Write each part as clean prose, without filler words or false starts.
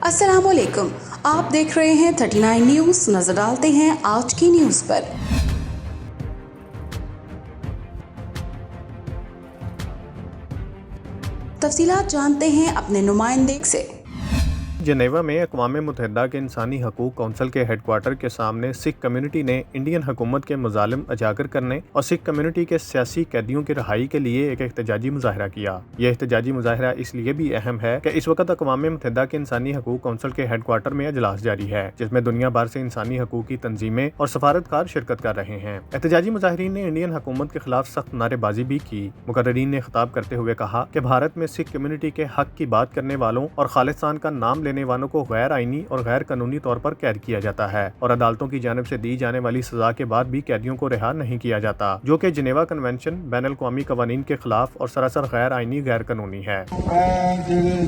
السلام علیکم، آپ دیکھ رہے ہیں 39 نیوز۔ نظر ڈالتے ہیں آج کی نیوز پر۔ تفصیلات جانتے ہیں اپنے نمائندے سے۔ جنیوا میں اقوام متحدہ کے انسانی حقوق کونسل کے ہیڈ کوارٹر کے سامنے سکھ کمیونٹی نے انڈین حکومت کے مظالم اجاگر کرنے اور سکھ کمیونٹی کے سیاسی قیدیوں کی رہائی کے لیے ایک احتجاجی مظاہرہ کیا۔ یہ احتجاجی مظاہرہ اس لیے بھی اہم ہے کہ اس وقت اقوام متحدہ کے انسانی حقوق کونسل کے ہیڈ کوارٹر میں اجلاس جاری ہے، جس میں دنیا بھر سے انسانی حقوق کی تنظیمیں اور سفارتکار شرکت کر رہے ہیں۔ احتجاجی مظاہرین نے انڈین حکومت کے خلاف سخت نعرے بازی بھی کی۔ مقررین نے خطاب کرتے ہوئے کہا کہ بھارت میں سکھ کمیونٹی کے حق کی بات کرنے والوں اور خالصتان کا نام لینے والوں کو غیر آئینی اور غیر قانونی طور پر قید کیا جاتا ہے اور عدالتوں کی جانب سے دی جانے والی سزا کے بعد بھی قیدیوں کو رہا نہیں کیا جاتا، جو کہ جنیوا کنونشن بین الاقوامی قوانین کے خلاف اور سراسر غیر آئینی غیر قانونی ہے۔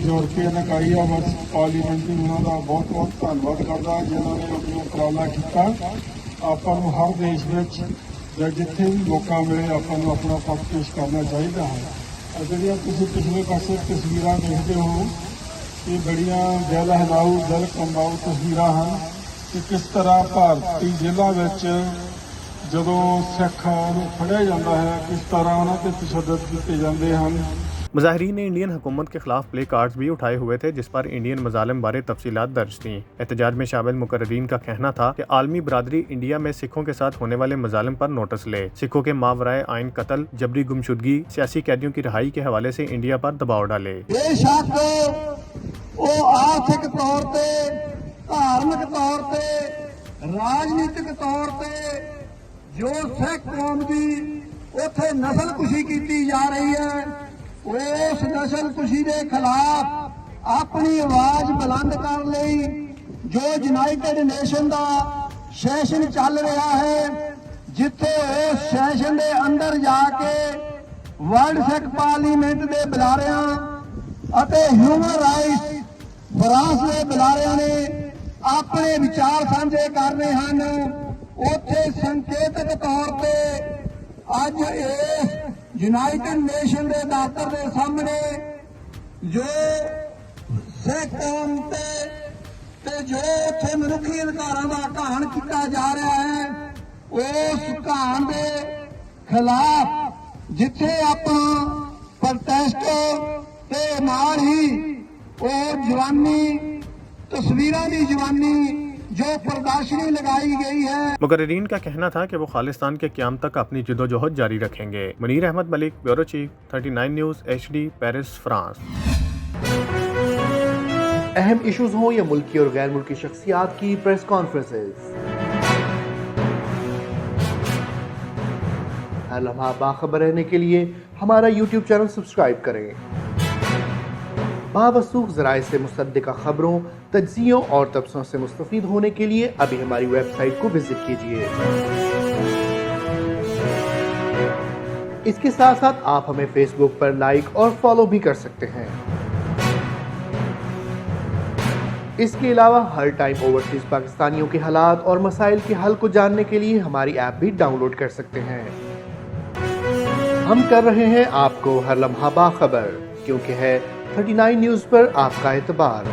یورپین اکائی پارلیمنٹ بہت بہت ਧੰਨਵਾਦ ਕਰਦਾ ਜਿਨ੍ਹਾਂ ਨੇ ਆਪਣਾ ਉਪਰਾਲਾ ਕੀਤਾ। ਆਪਾਂ ਨੂੰ ਹਰ ਦੇਸ਼ ਵਿੱਚ ਜਾਂ ਜਿੱਥੇ ਵੀ ਮੌਕਾ ਮਿਲੇ ਆਪਾਂ ਨੂੰ ਆਪਣਾ ਪੱਖ ਪੇਸ਼ ਕਰਨਾ ਚਾਹੀਦਾ ਹੈ। ਜਿਹੜੀਆਂ ਤੁਸੀਂ ਪਿਛਲੇ ਪਾਸੇ ਤਸਵੀਰਾਂ ਦੇਖਦੇ ਹੋ ਇਹ ਬੜੀਆਂ ਦਿਲ ਹਿਲਾਊ ਦਿਲ ਕੰਬਾਊ ਤਸਵੀਰਾਂ ਹਨ ਕਿ ਕਿਸ ਤਰ੍ਹਾਂ ਭਾਰਤੀ ਜੇਲ੍ਹਾਂ ਵਿੱਚ ਜਦੋਂ ਸਿੱਖਾਂ ਨੂੰ ਫੜਿਆ ਜਾਂਦਾ ਹੈ ਕਿਸ ਤਰ੍ਹਾਂ ਉਹਨਾਂ ਤੇ ਤਸ਼ੱਦਦ ਕੀਤੇ ਜਾਂਦੇ ਹਨ۔ مظاہرین نے انڈین حکومت کے خلاف پلے کارڈز بھی اٹھائے ہوئے تھے جس پر انڈین مظالم بارے تفصیلات درج تھیں۔ احتجاج میں شامل مقررین کا کہنا تھا کہ عالمی برادری انڈیا میں سکھوں کے ساتھ ہونے والے مظالم پر نوٹس لے، سکھوں کے ماورائے آئین قتل، جبری گمشدگی، سیاسی قیدیوں کی رہائی کے حوالے سے انڈیا پر دباؤ ڈالے۔ بے شک وہ آرتھک طور پہ، دھارمک طور پہ، راجنیتک طور پہ جو سکھ قوم کی اتنے نسل کشی کی جا رہی ہے اس نسل کشی کے خلاف اپنی آواز بلند کر لئی جو یونائٹڈ نیشن دا سیشن چل رہا ہے جتھے اس سیشن دے اندر جا کے ورلڈ سکھ پارلیمنٹ دے بلاریاں اتے ہیومن رائٹس فرانس دے بلاریاں نے اپنے وچار سانجھے کرنے ہیں۔ اوتھے سنکیتک طور پہ اج اس یونائٹڈ نیشن دے دفتر دے سامنے جو سکھ قوم تے جو اتنے منکھی ادھکاراں دا گھان کیتا جا رہا ہے اس گھان دے خلاف جتھے اپنا پروٹیسٹ تے نال ہی وہ جوانی تصویراں دی جوانی جو پرداشنی لگائی گئی ہے۔ مقررین کا کہنا تھا کہ وہ خالصتان کے قیام تک اپنی جدوجہد جاری رکھیں گے۔ Munir Ahmed Malik, bureau chief, 39 news HD، Paris, France. اہم ایشوز ہوں یا ملکی اور غیر ملکی شخصیات کی پریس کانفرنسز، ہر لمحہ باخبر رہنے کے لیے ہمارا YouTube چینل سبسکرائب کریں۔ باوثوق ذرائع سے مصدقہ خبروں، تجزیوں اور تبصروں سے مستفید ہونے کے لیے ابھی ہماری ویب سائٹ کو وزٹ کیجیے۔ اس کے ساتھ ساتھ آپ ہمیں فیس بک پر لائک اور فالو بھی کر سکتے ہیں۔ اس کے علاوہ ہر ٹائم اوورسیز پاکستانیوں کے حالات اور مسائل کے حل کو جاننے کے لیے ہماری ایپ بھی ڈاؤن لوڈ کر سکتے ہیں۔ ہم کر رہے ہیں آپ کو ہر لمحہ باخبر، کیونکہ ہے 39 نیوز پر آپ کا اعتبار۔